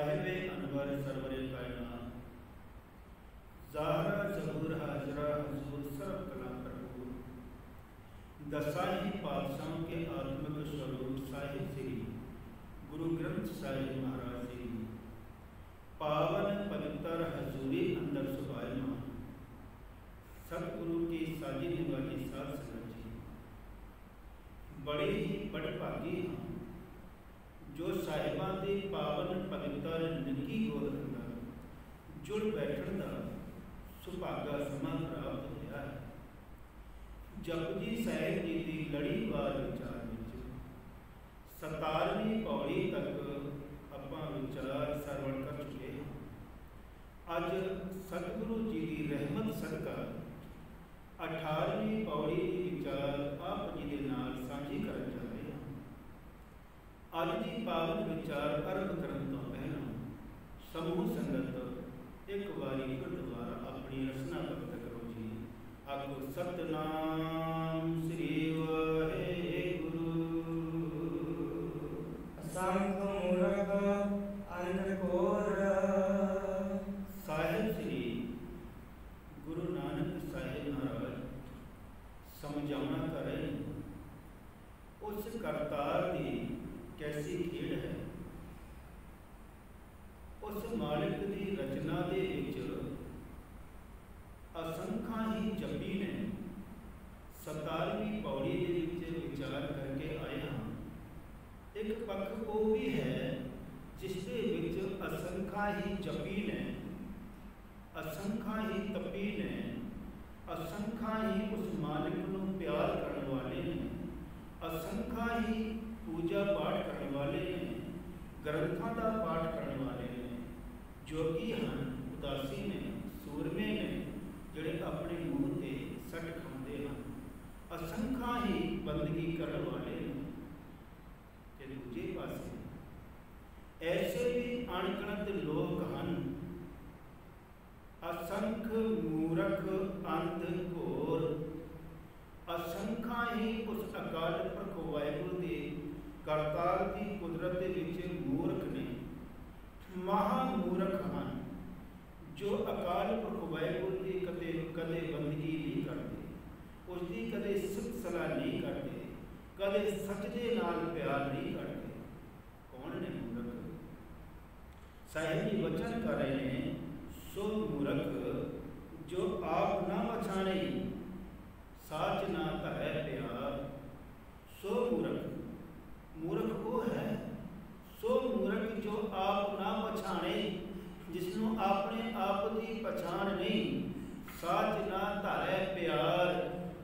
साहिबे अनवर सरवरे कायनात ज़ाहरा ज़हूर हाजरा हजूर सर्व कला भरपूर दसाही पातशाहों के आत्मिक स्वरूप साहिब श्री गुरु ग्रंथ साहिब महाराज जी पावन पवित्र हजूरी अंदर सुभायमान सतगुरु की साजिश वाली साध संगत जी बड़े ही बड़भागी हैं जो साहिबां दे पावन पवित्र निकी गोद अंदर जुड़ बैठण दा सुभागा समा प्राप्त होया है। जपजी साहिब जी की लड़ीवार विचार विच 17वीं पौड़ी तक आपां विचार सरवण कर चुके हैं। अज सतगुरु जी की रहमत सदका 18वीं पौड़ी की विचार आप जी के नाल साझी करन जा रहे हैं। अज की पावन विचार आरंभ करने तो पहला समूह संगत एक बारी फिर दोबारा अपनी रचना कविता करो जी। आखो सतनाम श्री वाहेगुरु असंख मूरख अंधकोर साहिब श्री गुरु नानक साहिब महाराज समझाना करें उस करतार की कैसी खेड़ है। उस मालिक की रचना दे विच असंख्या ही जपी ने 17वीं पौड़ी दे विच विचार करके आए हैं। एक पक्ष वो भी है जिसके विच असंख्या ही जपी ने असंख्या ही तपी ने असंख्या ही उस मालिक को प्यार करने वाले ने असंख्या ही पूजा पाठ करने वाले ने ग्रंथों का पाठ करने वाले ने जोगी हैं उदासी ने सूरमे ने जोड़े अपने मुँह से सट खाते हैं असंख्या ही बंदगी करने वाले ने दूजे पासे ऐसे भी अणगिणत लोग हैं असंख मूरख अंध घोर असंख्या ही उस अकाल पुरख वाहिगुरू के करतार की कुदरत के मूर्ख ने महामूर्ख हैं जो अकाल पुरख वाहिगुरू की कदे कदे बंदगी नहीं करते उसकी कदे सिफत सलाह नहीं करते कदे सच दे नाल प्यार नहीं करते। कौन ने मूर्ख साहिब जी वचन कर रहे हैं सो मूर्ख जो आप ना पछाणे साच ना धरै प्यार सो मूर्ख मूर्ख वो है सो मूर्ख जो आप ना पछाणे जिसनों अपने आप की पछाण नहीं साच ना धरै प्यार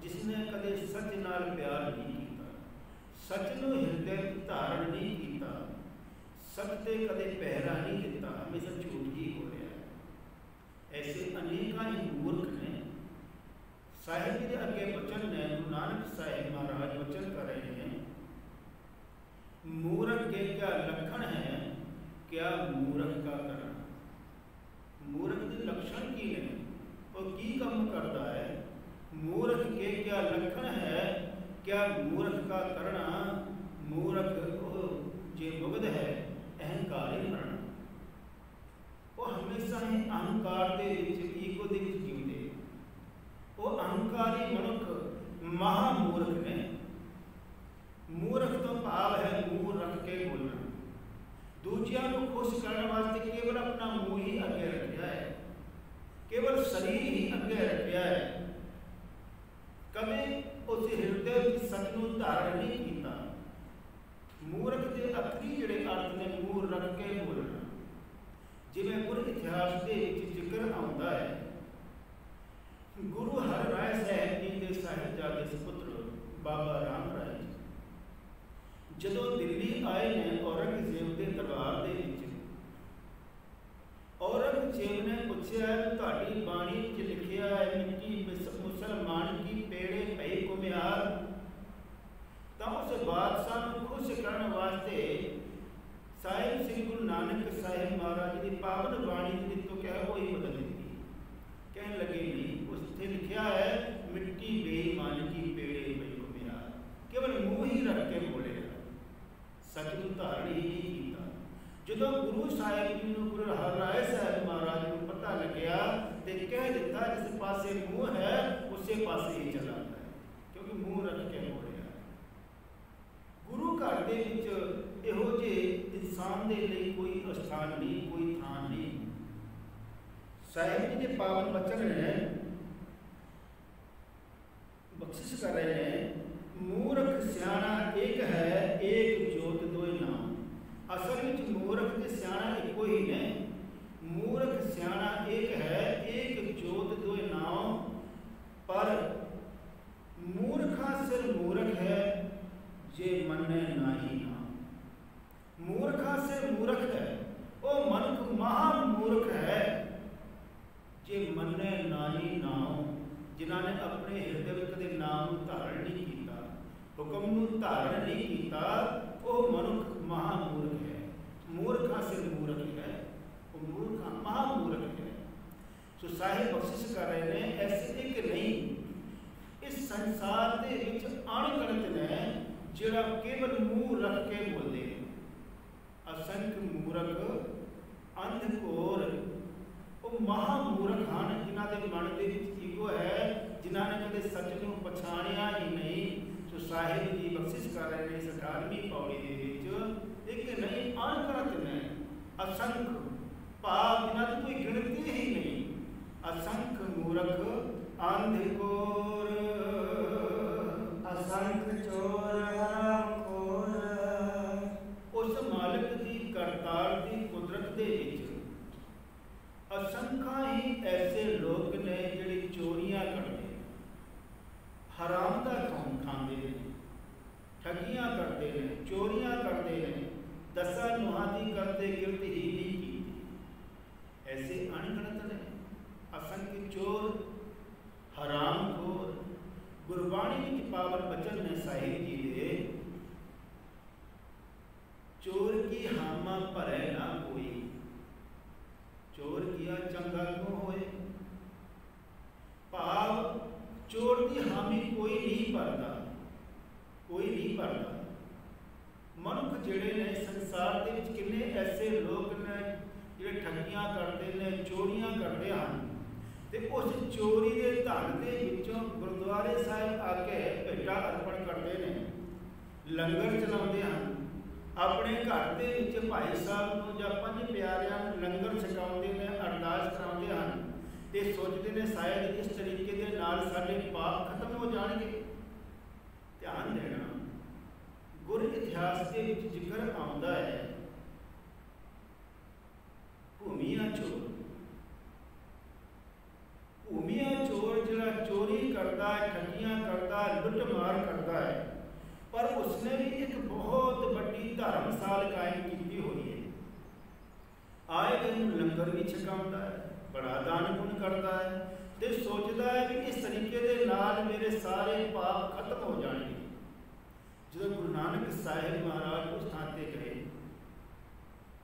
जिसने कदे सच नाल प्यार नहीं किया सच नूं हिरदे धारण नहीं किया सच ते कदे पहरा नहीं दिता हमेशा झूठ ही बोलिया। ऐसे अनेक ही मूर्ख ने साहिब जी के अगे वचन ने गुरु नानक साहिब महाराज वचन कर रहे हैं मूर्ख के क्या लक्षण है क्या मूर्ख का करना मूर्ख के लक्षण की है और की काम करता है मूर्ख के क्या लक्षण है क्या मूर्ख का करना मूर्ख जे मुग्ध है अहंकारी करना वो हमेशा ही अहंकार के ईगो के जीवते वो अहंकारी मनुख महामूर्ख ने मूर्ख तो भाव है मुंह रख के बोलना दूजिया को खुश करने वास्ते केवल अपना मुंह ही अगे रखा है केवल शरीर ही अगे रखा है कभी उस हृदय की सच को धारण नहीं किया। मूर्ख के आखिरी जिहड़े अर्थ ने मुंह रख के बोलना जिवें गुर इतिहास के जिक्र आता है गुरु हर राय साहब जी के साहिबजादे सुपुत्र बाबा राम राय जदों दिल्ली आए ने औरंगजेब के दरबार के औरंगजेब ने पूछा तुहाडी बाणी च लिखिया है मिट्टी मुसलमान की पेड़े पई घुमियार तो उस बादशाह को खुश करने वास्ते साहिब श्री गुरु नानक साहिब महाराज की पावन बाणी तो क्या वही बदल दी कहने लगे नहीं उससे लिखा है मिट्टी बेईमान की पेड़े पई घुमियार केवल मुंह ही रख के बोले सच को धारण ही नहीं किया। जो गुरु साहिब जी चलता, जिस पासे मुँह है उसे पासे ही चलाता है, क्योंकि मुँह रख के मोड़िया। गुरु घर दे विच इहो जे इंसान दे लिए कोई स्थान नहीं, कोई थान नहीं। साहिब जी के पावन वचन ने बख्शिश कर रहे हैं, मूर्ख सियाणा एक है, एक जोत दोए नाम। असल में मूर्ख ते सियाणा एको ही ने। मूर्ख सियाणा एक है, एक जोत दोए नाम। पर मूर्खा सिर मूर्ख है, जे मन्ने नाही नाम। मूर्खा सिर मूर्ख है, ओ मनुख महामूर्ख है, जे मन्ने नाही नाम। जिन्होंने अपने हृदय में कदे नाम धारण नहीं किया, हुक्म धारण नहीं किया, वो मनुख महामूर्ख है। मूर्खा सिर मूर्ख है, वो मूर्खा महामूर्ख है। सो साहिब बख्शिश कर रहे हैं, ऐसे एक नहीं, इस संसार के विच अणगिणत ने जिहड़ा केवल मूँह रख के बोलते हैं। असंख्य मूर्ख अंधकोर वो महामूर्ख हैं, जिन्हों के मन के ईगो है, जिन्होंने कदे सच को पछाणिया ही नहीं। सो साहिब जी बख्शिश कर रहे हैं इस 18वीं पौड़ी के विच एक नहीं अणगिणत ने असंख्य पाप, जिन्हों की कोई गिनती ही नहीं। असंख्य मूर्ख अंधकोर, असंख्य चोर हरामखोर। उस मालिक की करतार की कुदरत के विच असंख्य ही ऐसे लोग ने जिहड़े चोरियां करते, हराम का खाते हैं, ठगियां करते हैं, चोरियां करते हैं, दसा नुहां दी करते गिरत ही नहीं की। ऐसे अणगिणत ने असंख्य चोर हरामखोर। गुरबाणी में पावन वचन ने साहिब जी दे, चोर की हामा भरे ना कोई, चोर किया चंगा क्यों होए। भाव चोर की हामी कोई नहीं भरता, कोई नहीं भरता। मनुख जिहड़े ने संसार के विच किन्ने ऐसे लोग ने जिहड़े ठगियां करते हैं, चोरियां करते हैं, ते उस चोरी के धन के विचों गुरुद्वारे साहिब आके भेटा अर्पण करते हैं, लंगर चलाते हैं, अपने घर के विच भाई साहब को या 5 प्यारियां लंगर छकाते हैं, अरदास कराते हैं, तो सोचते हैं शायद इस तरीके के नाल साडे पाप खत्म हो जाएंगे। ध्यान देना, गुर इतिहास के विच जिक्र आउंदा है भूमिया चोर। भूमिया चोर जिहड़ा चोरी करता है, ठगियां करता है, लुट मार करता है, पर उसने भी एक बहुत बड़ी धर्मशाल कायम की हुई है। आए दिन लंगर भी छकाता है, बड़ा दान पुण्य करता है, तो सोचता है कि इस तरीके के नाल मेरे सारे पाप खत्म हो जाएंगे। जो गुरु नानक साहिब महाराज उस स्थान पर गए,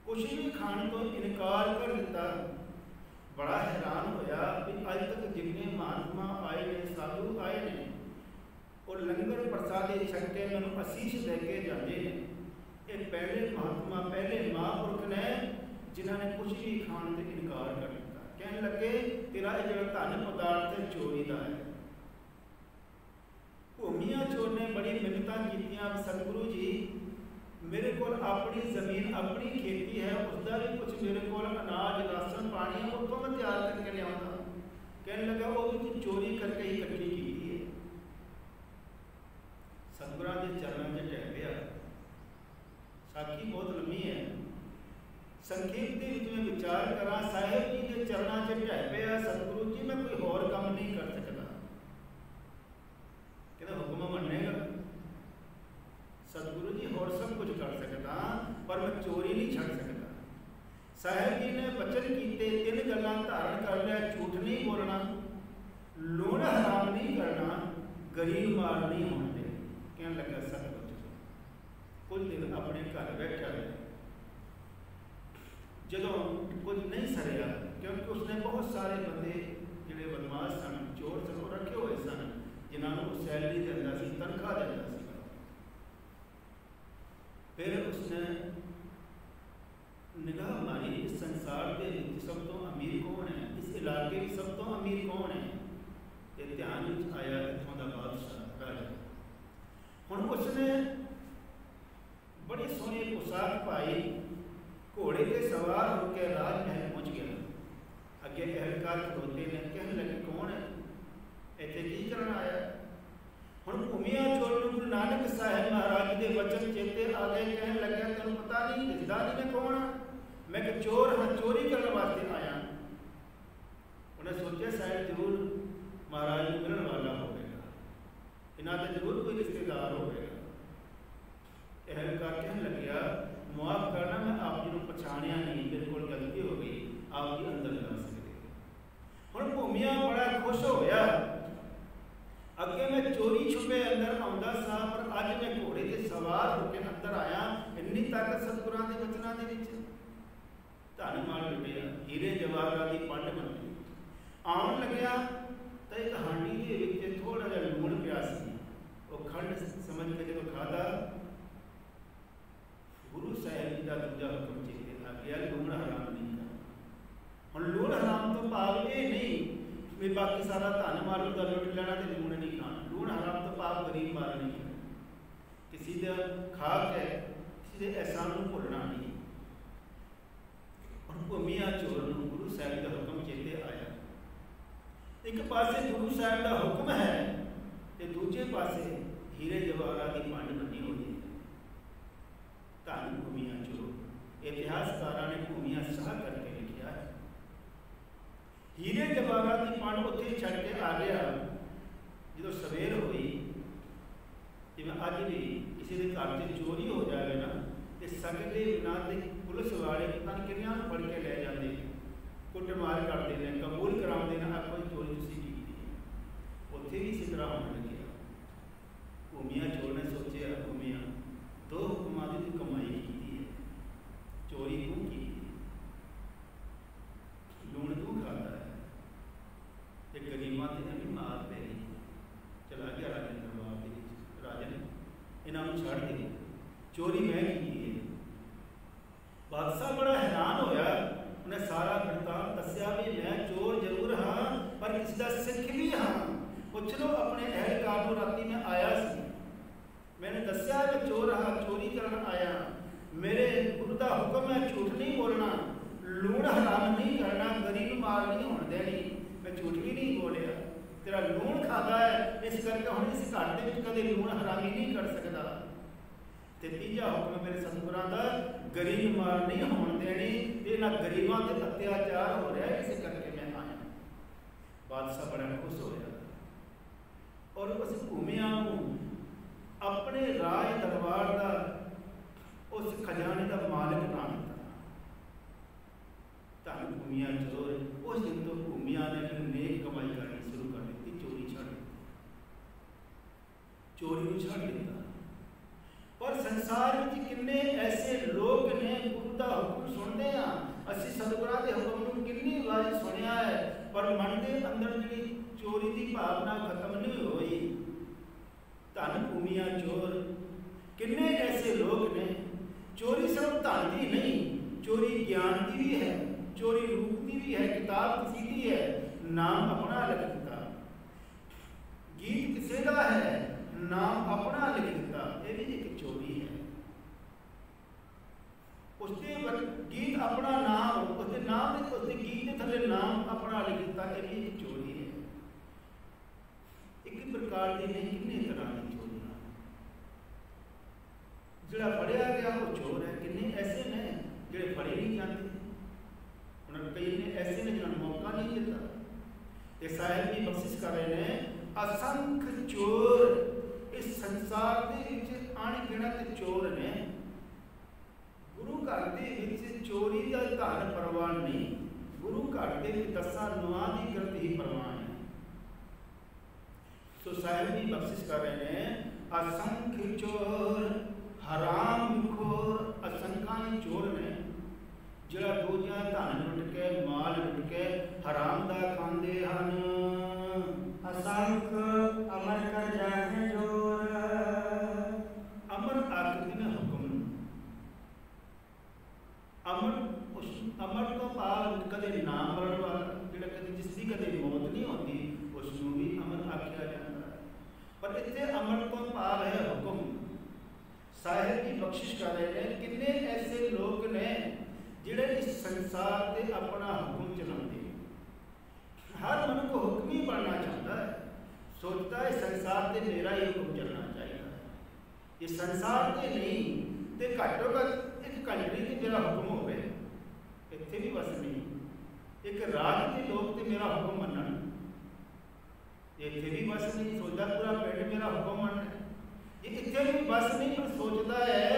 कुछ भी खाने तो इनकार कर दिता। बड़ा हैरान होया कि अज तक जिन्ने महात्मा आए ने, साधु आए ने, और लंगर प्रसादे छक के मैं आशीष दे के जाते हैं। ये पहले महात्मा, पहले महापुरुष ने जिन्होंने कुछ भी खाने से इनकार कर दिया। कहने लगे तेरा जो धन पदार्थ है चोरी का है। भूमिया चोर ने बड़ी मिन्नतां कीतियां, सतगुरु जी मेरे को अपनी जमीन, अपनी खेती है, उसका भी कुछ मेरे को अनाज, राशन, पानी है, उसको मैं तैयार करके लिया। कहने लगा वो भी तू चोरी करके ही इकट्ठी की है। सतगुरां दे चरणों से ढह गया। साखी बहुत लंबी है, संक्षेप के में विचार करा। साहिब जी के चरणों से ढह गया, सतगुरु जी मैं कोई होर काम नहीं कर सकता। कहता हुक्म मनेगा सतगुरु जी, होर सब कुछ कर सकता, पर मैं चोरी नहीं छड़ सकता। साहिब जी ने वचन कीते, 3 गल्लां धारण कर लिया, झूठ नहीं बोलना, लोन हराम नहीं करना, गरीब मार नहीं होने देना। कहने लगा सब कुछ। कुछ दिन अपने घर बैठा रहा, जो कुछ नहीं सरिया, क्योंकि उसने बहुत सारे बंदे जिहड़े बदमाश सन, चोर सन, रखे हुए सन, जिन्होंने सैलरी देता सी, तनख्वाह देता सी। फिर उसने निगाह मारी, इस संसार के सब तो अमीर कौन है, इस इलाके की सब तो अमीर कौन है? ये ध्यान में आया इतों का बादशाह राजा। हुण उसने बड़ी सोहनी पोशाक पाई, घोड़े के सवार होकर राजमहल पहुँच गया। अगे एहलकार खड़ोते ने, कहने लगे कौन है, इत्थे की करन आया? हुण भूमिया चोर नूं गुरु नानक साहिब महाराज के वचन चेते आ गए। कहने लगे तेनों पता नहीं, दिसदा नहीं मैं कौन हाँ? मैं कि चोर हाँ, चोरी करने वास्ते आया। उन्हें सोचा शायद जरूर महाराज को मिलने वाला होगा, इन्हां ते जरूर कोई रिश्तेदार होगा। एहलकार कहने लग्या माफ करना, मैं आप जी को पछाणिया नहीं, मेरे को गलती हो गई, आप जी अंदर जा सकते। हुण भूमिया बड़ा खुश होया। अगे मैं चोरी छुपे अंदर आउंदा सा, पर अज मैं घोड़े ते सवार होकर अंदर आया। इन्नी ताकत सतगुरां दे वचनां दे विच। धन माल लुटिया, हीरे जवाहरात दी पंड बनी। आउण लग्या तो एक हांडी दे विच थोड़ा जिहा लूण पिया सी। वो खंड समझ के जदों खाधा, गुरु साहिब जी का दूजा हुक्म चेते आ गया, लूण हराम नहीं करना। हुण लूण हराम तो भाव ये नहीं भी बाकी सारा धन माल का लुट लेना तो लूण नहीं खाना। लूण हराम तो भाव गरीब मार नहीं करना, किसी का खा के किसी के एहसान को भुलना नहीं। और भूमिया चोर नूं गुरु साहिब का हुक्म चेते आया। एक पासे गुरु साहिब का हुक्म है ते दूजे पासे हीरे जवाहरात की पंड बनी हुई है। धन भूमिया चोर। इतिहासकारां ने भूमिया शाह करके लिखा है। हीरे जवाहरात की पंड उत्थे छड़ के आ गया। जो सवेर हुई, जिवें अज भी किसी के घर से चोरी हो जाए ना, तो सकते बिना पुलिस वाले पता नहीं किन्नियां फड़ के ले जाते, कुटमार करते हैं, कबूल कराते हैं कोई चोरी तुसीं कीती है। उत्थे भी इसी तरह होने लगे। भूमिया चोर ने सोचा, भूमिया दो हुक्मां दी कमाई की है, चोरी तू की, लूण तू खाता है, ते गरीबां ते भी मार पै गई। चला गया राजे के दरबार दे विच, राजा ने इन्हां नूं छड्ड दे, चोरी मैं की है। बादशाह बड़ा हैरान होया। उन्हें सारा वृतांत दस्या भी मैं चोर जरूर हाँ, पर किसी का सिख भी हाँ। पुछ लो अपने एहलकार को, राती में आया सी, मैंने दस्या मैं चोर हाँ, चोरी करना आया। मेरे गुरु का हुक्म है झूठ नहीं बोलना, लूण हराम नहीं करना, गरीब मार नहीं होने देनी। मैं झूठ भी नहीं बोलिया, तेरा लूण खाता है, इस करके हम इस घर के कदे लूण हरामी नहीं कर सकता। ते तीजा हुक्म मेरे सतगुरां दा, गरीब मार नहीं होने देनी। इन्हां गरीबां ते अत्याचार हो रहा है, इस करके मैं आया। बादशाह बड़ा खुश होया और उस भूमिया अपने राज दरबार का उस खजाने का मालिक ना दिता। धन भूमिया चोर। उस दिन तो भूमिया ने फिर नेक कमाई करनी शुरू कर दी, चोरी छड़ दी, चोरी को छड़ दिता। और संसार में किन्ने ऐसे लोग ने गुरु का हुक्म सुनते हैं, असी सतगुरां दे हुक्म नूं कितनी वारी सुनिया है, पर मन के अंदर जी चोरी की भावना खत्म नहीं हुई। धन भूमिया चोर। किन्ने ऐसे लोग ने, चोरी सिर्फ धन की नहीं, चोरी ज्ञान की भी है, चोरी रूप की भी है, किताब किसी की है, नाम अपना लिख दिता, गीत किसी का है, नाम अपना लिख दिता, ये भी एक चोरी है। उसके गीत अपना नाम, उसके नाम उसके गीत के थले नाम अपना लिख दिता, ये भी एक चोरी है। एक प्रकार की नहीं, किन्ने तरह की चोरी। जिहड़ा फड़िया गया वो चोर है। किन्ने ऐसे ने जिहड़े फड़े नहीं जाते, उन्होंने कई ने ऐसे ने जिन्होंने मौका नहीं दिता। ये साहिब भी बख्शिश कर रहे हैं, असंख्य चोर इस संसार के विच अणगिणत चोर ने। गुरु घर के चोरी का धन परवान नहीं, गुरु घर के दसा नुआ की गलत ही परवान है। तो साहिब भी बख्शिश कर रहे हैं, असंख्य चोर हराम खोर। असंख्या चोर ने जिहड़ा दूजियां धन लुट के, माल लुट के हराम दा खांदे हन। असंख्य अमर कर जाए जोर। अमर आकृति में हुक्म, अमर उस अमर तो भाव कदे ना मरण वाला, जिहड़ा कदे जिसकी कदे मौत नहीं इतने अमर तो भाव है हुक्म। साहिब की बख्शिश कर रहे हैं, कितने ऐसे लोग ने जिहड़े इस संसार से अपना हुक्म चलाते। हर मन को हुक्म ही बनना चाहता है, सोचता है संसार से मेरा ही हुक्म चलना चाहिए। ये संसार से नहीं तो घट्टो घट एक कंट्री से मेरा हुक्म हो, इतने भी बस नहीं। एक राज के लोग तो मेरा हुक्म मनन, इतने भी बस नहीं। सोचता पूरा पिंड मेरा हुक्म मनना, ये इतने भी बस नहीं। पर सोचता है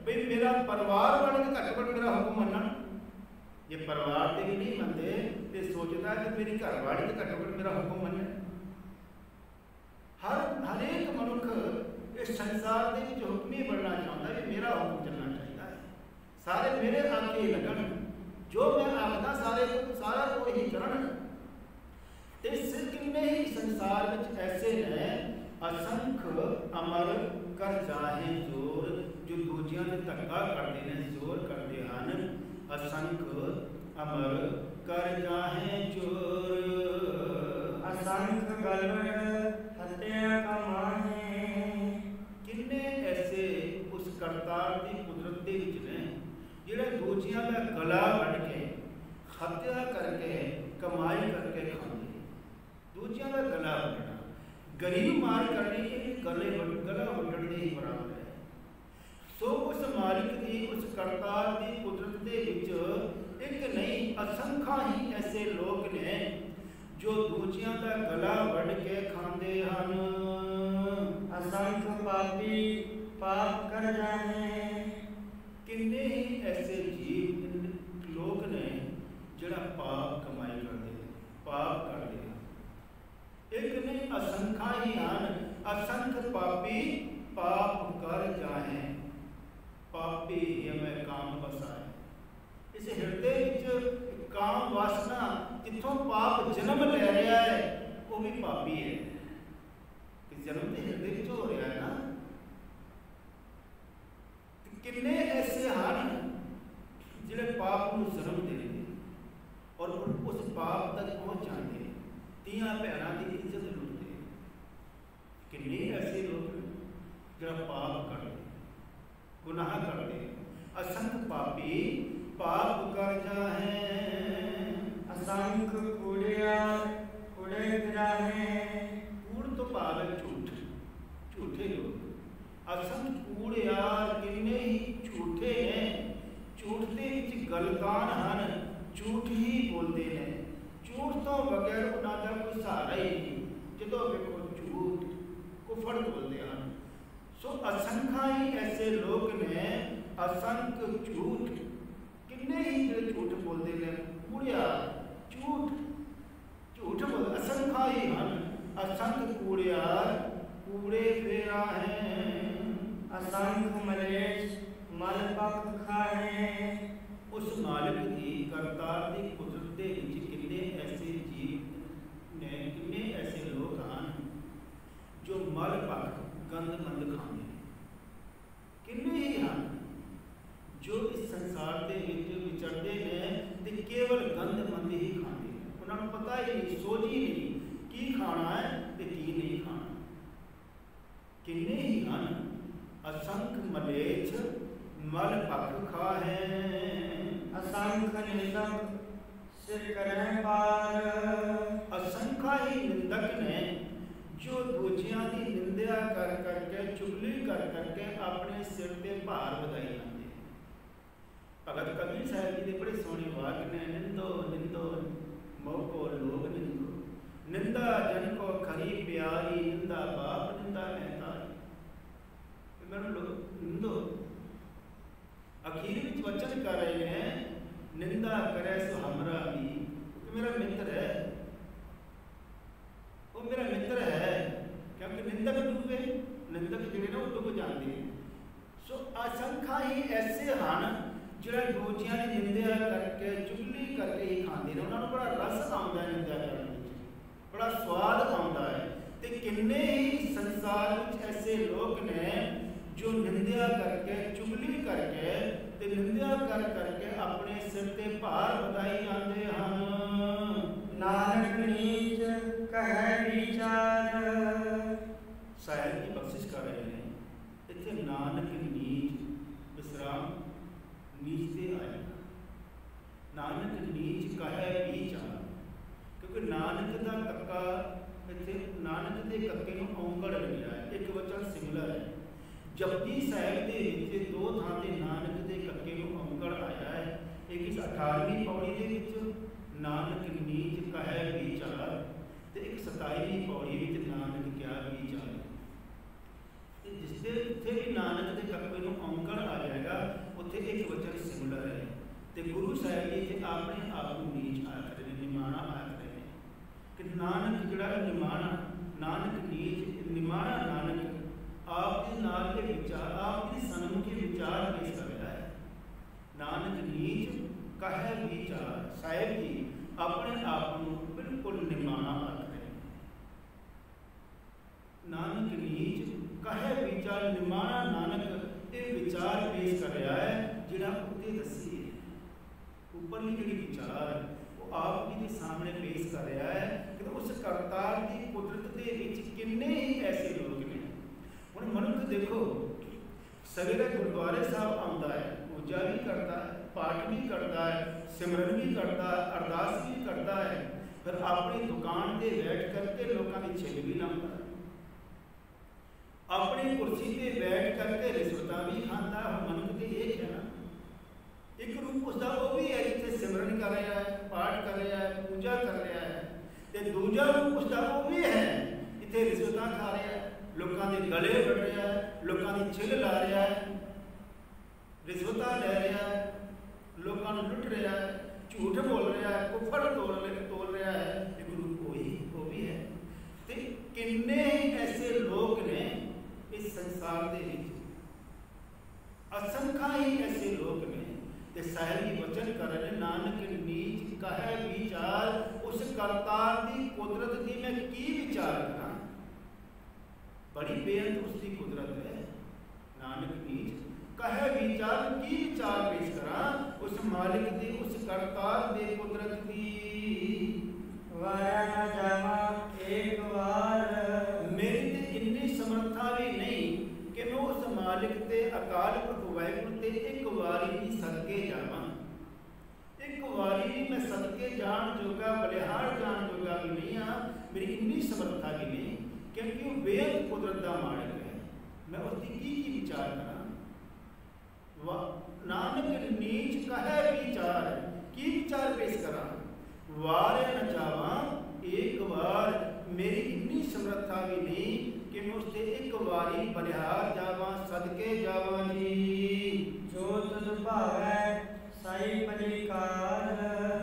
भाई मेरा परिवार वाले के घट घट मेरा हुक्म मनन। ये परिवार के भी नहीं मनते तो सोचता है कि मेरी घर वाली के घट घट मेरा हुक्म मनना। हर एक मनुख इस संसार के विच हुक्मी बनना चाहता है, मेरा हुक्म चलना चाहिए है, सारे मेरे आके लगन, जो मैं आखदा सारा को ही करन। कितने ही संसार में ऐसे ने असंख्य अमर कर जाहे जोर, जो दूजियां ने धक्का करते हैं, जोर करते हैं। असंख्य अमर कर जाहे जोर, असंख्य गलवड़ हत्या कमाहे। किन्ने ऐसे उस करतार की कुदरत के विच ने जिहड़े दूजियां का गला वढ़ के हत्या करके कमाई करके खाते। दूजियां का गला वढ़ना, गरीब मार करनी गला वढ़न के ही बराबर है। सो उस मालिक की उस करतार की कुदरत के विच एक नहीं असंख्य ही ऐसे लोग ने जो दूजियां का गला वढ़ के खाते हैं। असंख्य पापी पाप कर जाए। किन्ने ही ऐसे जीव लोग ने जिहड़ा पाप कमाई करते, पाप करते हैं। एक नहीं असंख्य ही हैं, असंख्य पापी पाप कर जाए। पापी हमें काम बसाए। इस हृदय विच काम वासना जिथों पाप जन्म ले रहा है वो भी पापी है। जन्म तो हृदय विच हो रहा है ना। किन्ने ऐसे हैं जिहड़े पाप को जन्म देते और उस पाप तक पहुँच जाते, तियां भैनों की इज्जत लुटते। किन्ने ऐसे लोग जिहड़ा पाप करते, गुनाह करते। असंख्य पापी पाप कर जाए। असंख्य कूड़े फिराहे। कूड़ तो भाव है झूठ, झूठे लोग। असंख्य कूड़ियार किन्ने ही झूठे हैं, झूठ के विच गलतान हैं, झूठ ही बोलते हैं। झूठ तो बगैर उन्होंने कोई सहारा ही नहीं। जो देखो झूठ कुफड़ बोलते हैं। सो असंख्य ही ऐसे लोग ने, असंख्य झूठ, किन्ने ही जो झूठ बोलते हैं। कूड़ियार झूठ बोल असंख्य ही हैं। असंख्य कूड़ियार कूड़े फेरा हैं। असंख्य मलेच्छ मल पक खाए। उस मालिक की करतार की कुदरत के विच किन्ने ऐसे जीव ने, किन्ने ऐसे लोग हैं जो मल पक गंद मंद खाते। किन्ने ही हैं जो इस संसार के विच विचरते हैं तो केवल गंद मंद ही खाते। उन्होंने पता ही नहीं, सोच ही नहीं की खाना है तो की नहीं खाना। किन्ने ही हैं असंख्य मलेच्छ मल पक खाए। असंख्य निंदक सिर करें पार। असंख्य ही निंदक ने जो दूजियां की निंदा कर करके, चुगली कर करके अपने सिर पे भार ਵਧਾਈ ਜਾਂਦੇ। भगत कबीर साहब जी के बड़े सोहने वाक ने, निंदो निंदो मोको लोग निंदो, निंदा जन को खरी प्यारी, निंदा बाप निंदा महतारी। निंदो अखीर में वचन कर रहे हैं, निंदा करे सो हमरा भी, तो मेरा मित्र है, वो मेरा मित्र है। क्योंकि निंदक डूबे, निंदक जिहड़े ने वो डूब जाते हैं। सो असंख्य ही ऐसे हैं जिहड़े दूजियां की निंदा करके, चुगली करके ही खाते हैं। उन्होंने बड़ा रस आता है निंदा करने, बड़ा स्वाद आता है। तो किन्ने ही संसार में ऐसे लोग ने जो निंदा करके, चुगली करके, ते निंदा कर करके अपने सिर ते भार ਵਧਾਈ ਜਾਂਦੇ ਹਨ। नानक नीच कहे विचार। साहिब जपजी साहिब के विच दो थां ते नानक के कक्के नूं औंकड़ आया है। एक इस 18वीं पौड़ी के विच नानक नीच कहे विचार, ते एक 27वीं पौड़ी विच नानक क्या विचार। जिससे उत्थे भी नानक के कक्के नूं औंकड़ आ जाएगा, उत्थे एक वचन सिमलर है। तो गुरु साहिब जी इत्थे अपने आप को नीच आख रहे हैं, निमाणा आख रहे हैं कि नानक जिहड़ा निमाणा, नानक नीच, निमाणा नानक आप दे नाल के विचार, आप दी सन्मुखी विचार पेश कर रहा है। नानक नीच कहे विचार, साहिब जी अपने आप को बिल्कुल निमाणा आख रहे हैं। नानक नीच कहे विचार, निमाणा नानक ये विचार पेश कर रहा है जिहड़ा उत्ते दसी है। उपरली जिहड़ी विचार वो आप जी के सामने पेश कर रहा है कि उस करतार की कुदरत के विच किन्ने ही ऐसे लोग ने। हुण मनुख देखो सवेरे गुरुद्वारे साहब आउंदा है, पूजा भी करता है, पाठ भी करता है, सिमरन भी करता है, अरदास भी करता है, फिर अपनी दुकान पर बैठ करके लोगों की छिल भी लाता है, अपनी कुर्सी पे बैठ करके रिश्वतां भी खाता है। मनुख तो एक है ना, एक रूप उसका वो भी है जिसे सिमरन कर रहा है, पाठ कर रहा है, पूजा कर रहा है, तो दूजा रूप उसका वो भी है इतने रिश्वतां खा रहा है, लोगों के गले बढ़ रहा है, लोगों की छिल ला रहा है, रिश्वतां ले रहा है, लोगों को लुट रहा है, झूठ बोल रहा है, कुफड़ तोल रहा है। एक रूप वो भी है। तो किन्ने ऐसे लोग ने इस संसार के विच, असंख्य ही ऐसे लोग ने। ते साहिब जी वचन कर रहे नानक नीच कहे विचार, उस करतार की कुदरत की मैं की विचार करा। बड़ी बेअंत उसकी कुदरत है। नानक नीच कहे विचार, की विचार पेश करा उस मालिक की, उस करतार की कुदरत की। वाया न जावा एक बार, मेरी तो इन्नी समर्था भी नहीं कि मैं उस मालिक ते अकाल पुरख वाहिगुरू ते एक वारी भी सदके जावां। एक वारी भी मैं सदके जान जोगा, बलिहार जान जोगा भी नहीं हाँ, मेरी इन्नी समर्था भी नहीं, क्योंकि वो बेअंत कुदरत का मालिक है। मैं उसकी की विचार करा। नानक नीच कहे विचार, की विचार पेश करा। वारे न जावा एक बार, मेरी इन्नी समर्था भी नहीं कि मैं उससे एक बारी बलिहार जावा, सदके जावा जी। जो तुझ भावै साई पलिकार,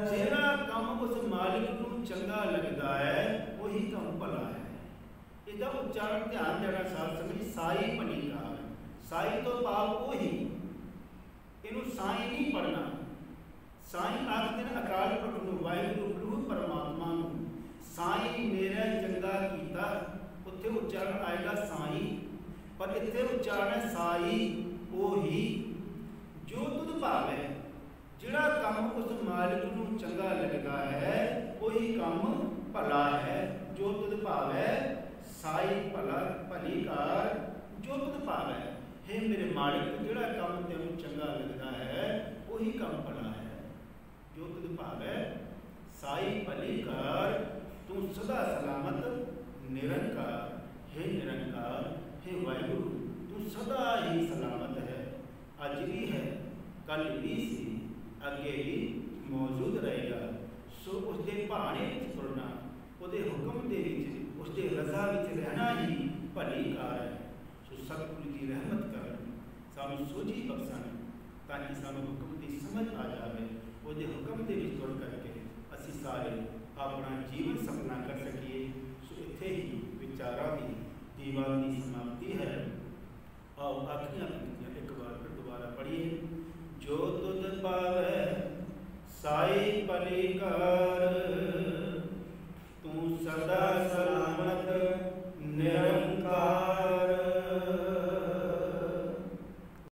जेड़ा काम उस मालिक को चंगा लगता है वही काम भला है। इसका उच्चारण ध्यान देना साथ समझ, साई पलिकार, साई तो भाव वही, इनू साई नहीं पढ़ना। साई आखते हैं अकाल पुरख नूं, वाहिगुरू प्रभु परमात्मा नूं, साई मेरा चंगा कीता, उत्थे उच्चारण आएगा साई, पर इत्थे उच्चारण है साई ओही। जो तुझ भावै, जिहड़ा काम उस मालिक नूं चंगा लगदा है वही काम भला है। जो तुझ भावै साई भला भलीकार, जो तुझ भावै, हे मेरे मालिक जिहड़ा काम तैनूं चंगा लगदा है वही काम भला है। जो तुझ भावै साई भलीकार, तू सदा सलामत निरंकार। हे निरंकार, हे वाहिगुरू, तू सदा ही सलामत है, अज भी है, कल भी सी, अगे भी मौजूद रहेगा। सो उसके भाने तुरना, उसके हुक्म के उसके रजा में रहना ही भलीकार है। सो सतगुरु की रहमत कर सानू सोझी बख्शन, ताकि सानू हुक्म की समझ आ जाए, उसके हुक्म के तुर करके असी सारे अपना जीवन सफला कर सकिए। सो इत्थे ही विचारां की दीवान की समाप्ति है। आओ आखिरी